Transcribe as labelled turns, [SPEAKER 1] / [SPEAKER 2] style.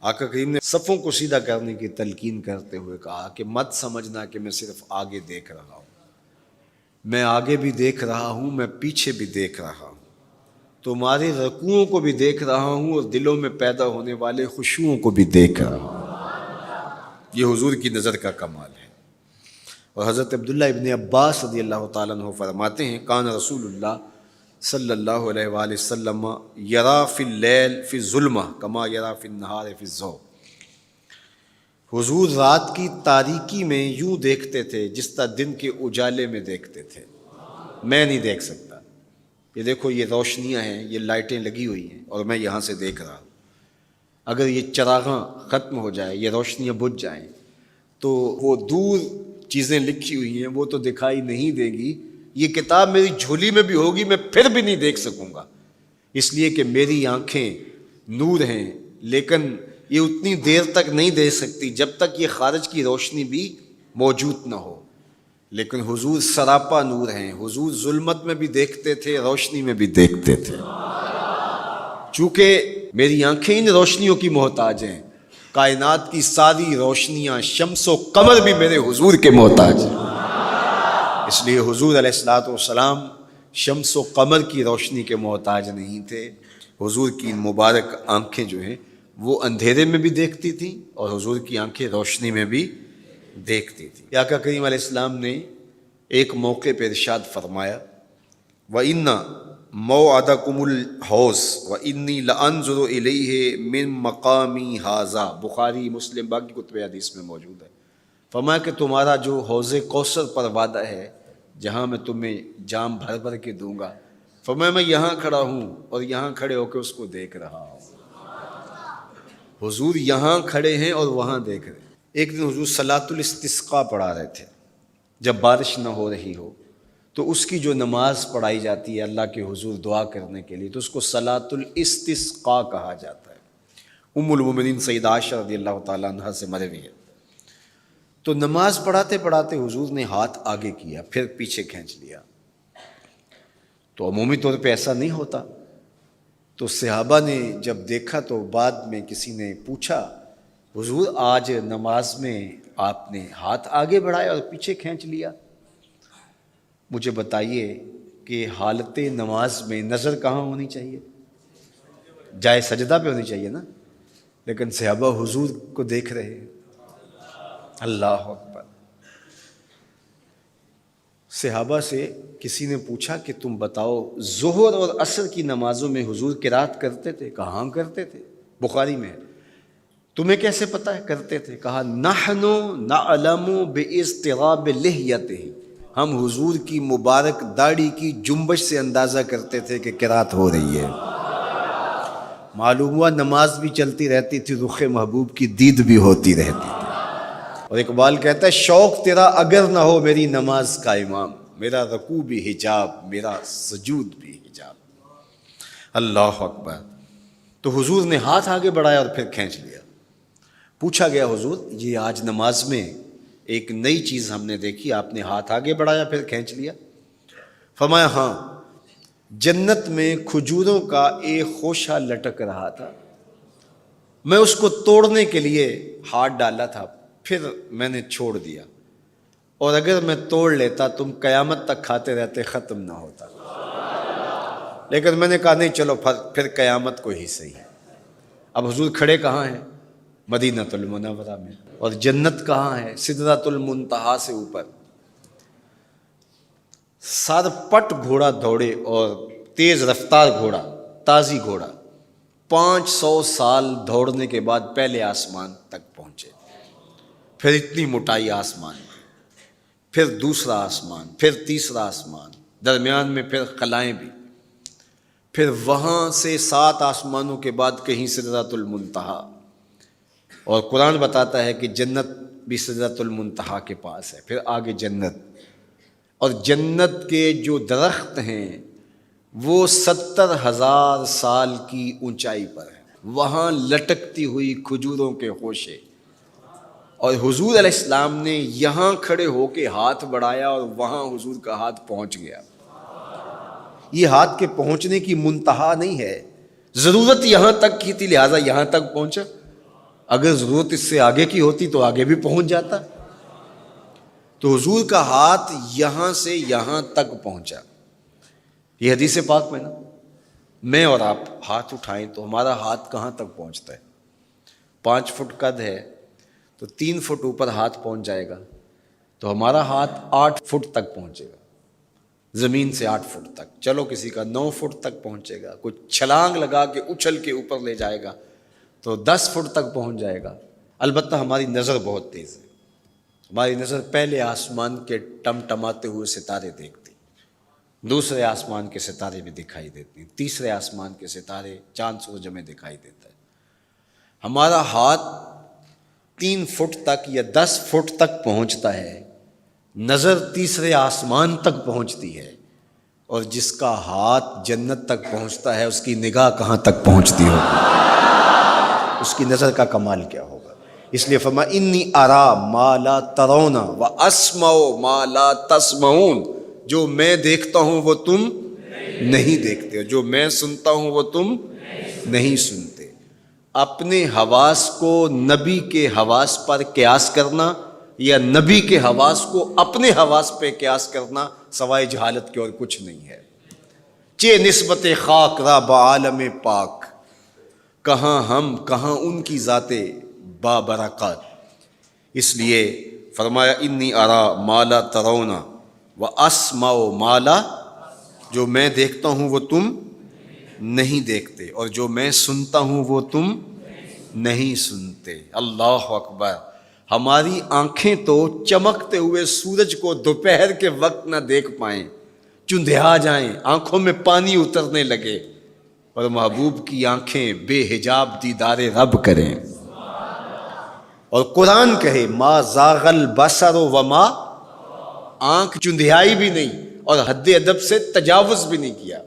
[SPEAKER 1] آقا کریم نے صفوں کو سیدھا کرنے کی تلقین کرتے ہوئے کہا کہ مت سمجھنا کہ میں صرف آگے دیکھ رہا ہوں، میں آگے بھی دیکھ رہا ہوں، میں پیچھے بھی دیکھ رہا ہوں، تمہارے رکوعوں کو بھی دیکھ رہا ہوں اور دلوں میں پیدا ہونے والے خشوعوں کو بھی دیکھ رہا ہوں۔ یہ حضور کی نظر کا کمال ہے۔ اور حضرت عبداللہ ابن عباس رضی اللہ تعالیٰ عنہ فرماتے ہیں کان رسول اللہ صلی اللہ علیہ وآلہ وسلم یرا فی اللیل فی الظلمہ کما یرا فی النہار فی الضوء۔ حضور رات کی تاریکی میں یوں دیکھتے تھے جس طرح دن کے اجالے میں دیکھتے تھے۔ میں نہیں دیکھ سکتا، یہ دیکھو یہ روشنیاں ہیں، یہ لائٹیں لگی ہوئی ہیں اور میں یہاں سے دیکھ رہا ہوں، اگر یہ چراغاں ختم ہو جائے، یہ روشنیاں بجھ جائیں تو وہ دور چیزیں لکھی ہوئی ہیں وہ تو دکھائی نہیں دے گی، یہ کتاب میری جھولی میں بھی ہوگی میں پھر بھی نہیں دیکھ سکوں گا، اس لیے کہ میری آنکھیں نور ہیں، لیکن یہ اتنی دیر تک نہیں دیکھ سکتی جب تک یہ خارج کی روشنی بھی موجود نہ ہو۔ لیکن حضور سراپا نور ہیں، حضور ظلمت میں بھی دیکھتے تھے، روشنی میں بھی دیکھتے تھے۔ چونکہ میری آنکھیں ان روشنیوں کی محتاج ہیں، کائنات کی ساری روشنیاں شمس و قمر بھی میرے حضور کے محتاج ہیں، اس لیے حضور علیہ الصلوۃ والسلام شمس و قمر کی روشنی کے محتاج نہیں تھے۔ حضور کی مبارک آنکھیں جو ہیں وہ اندھیرے میں بھی دیکھتی تھیں اور حضور کی آنکھیں روشنی میں بھی دیکھتی تھیں۔ آقا کریم علیہ السلام نے ایک موقع پہ ارشاد فرمایا وَإِنَّ مَوْعَدَكُمُ الْحَوْضُ وَإِنِّي لَأَنظُرُ إِلَيْهِ مِن مَقَامِي هَٰذَا، بخاری مسلم باقی کتب حدیث میں موجود ہے۔ فرمایا کہ تمہارا جو حوض کوثر پر وعدہ ہے جہاں میں تمہیں جام بھر بھر کے دوں گا، فرمایا میں یہاں کھڑا ہوں اور یہاں کھڑے ہو کے اس کو دیکھ رہا ہوں۔ حضور یہاں کھڑے ہیں اور وہاں دیکھ رہے ہیں۔ ایک دن حضور صلاۃ الاستسقاء پڑھا رہے تھے، جب بارش نہ ہو رہی ہو تو اس کی جو نماز پڑھائی جاتی ہے اللہ کے حضور دعا کرنے کے لیے تو اس کو صلاۃ الاستسقاء کہا جاتا ہے۔ ام المومنین سیدہ عائشہ رضی اللہ تعالیٰ عنہ سے مروی ہے۔ تو نماز پڑھاتے پڑھاتے حضور نے ہاتھ آگے کیا پھر پیچھے کھینچ لیا، تو عمومی طور پہ ایسا نہیں ہوتا، تو صحابہ نے جب دیکھا تو بعد میں کسی نے پوچھا حضور آج نماز میں آپ نے ہاتھ آگے بڑھایا اور پیچھے کھینچ لیا، مجھے بتائیے کہ حالت نماز میں نظر کہاں ہونی چاہیے؟ جائے سجدہ پہ ہونی چاہیے نا، لیکن صحابہ حضور کو دیکھ رہے ہیں۔ اللہ اکبر۔ صحابہ سے کسی نے پوچھا کہ تم بتاؤ ظہر اور عصر کی نمازوں میں حضور قرات کرتے تھے؟ کہاں کرتے تھے، بخاری میں ہے۔ تمہیں کیسے پتہ ہے کرتے تھے؟ کہا نحن نعلم باضطراب لحیتہ، ہم حضور کی مبارک داڑھی کی جنبش سے اندازہ کرتے تھے کہ قرات ہو رہی ہے۔ معلوم ہوا نماز بھی چلتی رہتی تھی، رخ محبوب کی دید بھی ہوتی رہتی تھی۔ اور اقبال کہتا ہے شوق تیرا اگر نہ ہو میری نماز کا امام، میرا رکوع بھی حجاب میرا سجود بھی حجاب۔ اللہ اکبر۔ تو حضور نے ہاتھ آگے بڑھایا اور پھر کھینچ لیا۔ پوچھا گیا حضور یہ آج نماز میں ایک نئی چیز ہم نے دیکھی، آپ نے ہاتھ آگے بڑھایا پھر کھینچ لیا؟ فرمایا ہاں، جنت میں کھجوروں کا ایک خوشہ لٹک رہا تھا، میں اس کو توڑنے کے لیے ہاتھ ڈالا تھا پھر میں نے چھوڑ دیا، اور اگر میں توڑ لیتا تم قیامت تک کھاتے رہتے ختم نہ ہوتا، لیکن میں نے کہا نہیں چلو پھر قیامت کو ہی صحیح۔ اب حضور کھڑے کہاں ہیں؟ مدینۃ المنورہ میں، اور جنت کہاں ہے؟ سدرۃ المنتہا سے اوپر۔ سر پٹ گھوڑا دوڑے اور تیز رفتار گھوڑا، تازی گھوڑا، 500 سال دوڑنے کے بعد پہلے آسمان تک پہنچے، پھر اتنی موٹائی آسمان میں، پھر دوسرا آسمان، پھر تیسرا آسمان، درمیان میں پھر خلائیں بھی، پھر وہاں سے 7 آسمانوں کے بعد کہیں سدرۃ المنتہا، اور قرآن بتاتا ہے کہ جنت بھی سدرۃ المنتہا کے پاس ہے، پھر آگے جنت، اور جنت کے جو درخت ہیں وہ 70,000 سال کی اونچائی پر ہیں، وہاں لٹکتی ہوئی کھجوروں کے خوشے، اور حضور علیہ السلام نے یہاں کھڑے ہو کے ہاتھ بڑھایا اور وہاں حضور کا ہاتھ پہنچ گیا۔ یہ ہاتھ کے پہنچنے کی منتہا نہیں ہے، ضرورت یہاں تک کی تھی لہٰذا یہاں تک پہنچا، اگر ضرورت اس سے آگے کی ہوتی تو آگے بھی پہنچ جاتا. تو حضور کا ہاتھ یہاں سے یہاں تک پہنچا. یہ حدیث پاک میں نا، میں اور آپ ہاتھ اٹھائیں تو ہمارا ہاتھ کہاں تک پہنچتا ہے؟ 5 فٹ قد ہے تو 3 فٹ اوپر ہاتھ پہنچ جائے گا، تو ہمارا ہاتھ 8 فٹ تک پہنچے گا، زمین سے 8 فٹ تک. چلو کسی کا 9 فٹ تک پہنچے گا، کوئی چھلانگ لگا کے اچھل کے اوپر لے جائے گا تو 10 فٹ تک پہنچ جائے گا. البتہ ہماری نظر بہت تیز ہے. ہماری نظر پہلے آسمان کے ٹمٹماتے ہوئے ستارے دیکھتی، دوسرے آسمان کے ستارے بھی دکھائی دیتے ہیں، تیسرے آسمان کے ستارے، چاند سورج ہمیں دکھائی دیتا ہے. ہمارا ہاتھ 3 فٹ تک یا 10 فٹ تک پہنچتا ہے، نظر تیسرے آسمان تک پہنچتی ہے. اور جس کا ہاتھ جنت تک پہنچتا ہے اس کی نگاہ کہاں تک پہنچتی ہوگی، اس کی نظر کا کمال کیا ہوگا. اس لیے فرمایا انی ارا ما لا ترون واسمع ما لا تسمعون. جو میں دیکھتا ہوں وہ تم نہیں دیکھتے، جو میں سنتا ہوں وہ تم نہیں سنتے. اپنے حواس کو نبی کے حواس پر قیاس کرنا یا نبی کے حواس کو اپنے حواس پہ قیاس کرنا سوائے جہالت کے اور کچھ نہیں ہے. چے نسبت خاک را بعالم پاک، کہاں ہم کہاں ان کی ذاتیں بابرکات. اس لیے فرمایا انی ارا ما لا ترون واسمع ما لا، جو میں دیکھتا ہوں وہ تم نہیں دیکھتے، اور جو میں سنتا ہوں وہ تم نہیں سنتے. اللہ اکبر. ہماری آنکھیں تو چمکتے ہوئے سورج کو دوپہر کے وقت نہ دیکھ پائیں، چندھیا جائیں، آنکھوں میں پانی اترنے لگے، اور محبوب کی آنکھیں بے حجاب دیدار رب کریں. اور قرآن کہے ما زاغ البصر وما، آنکھ چندھیائی بھی نہیں اور حد ادب سے تجاوز بھی نہیں کیا.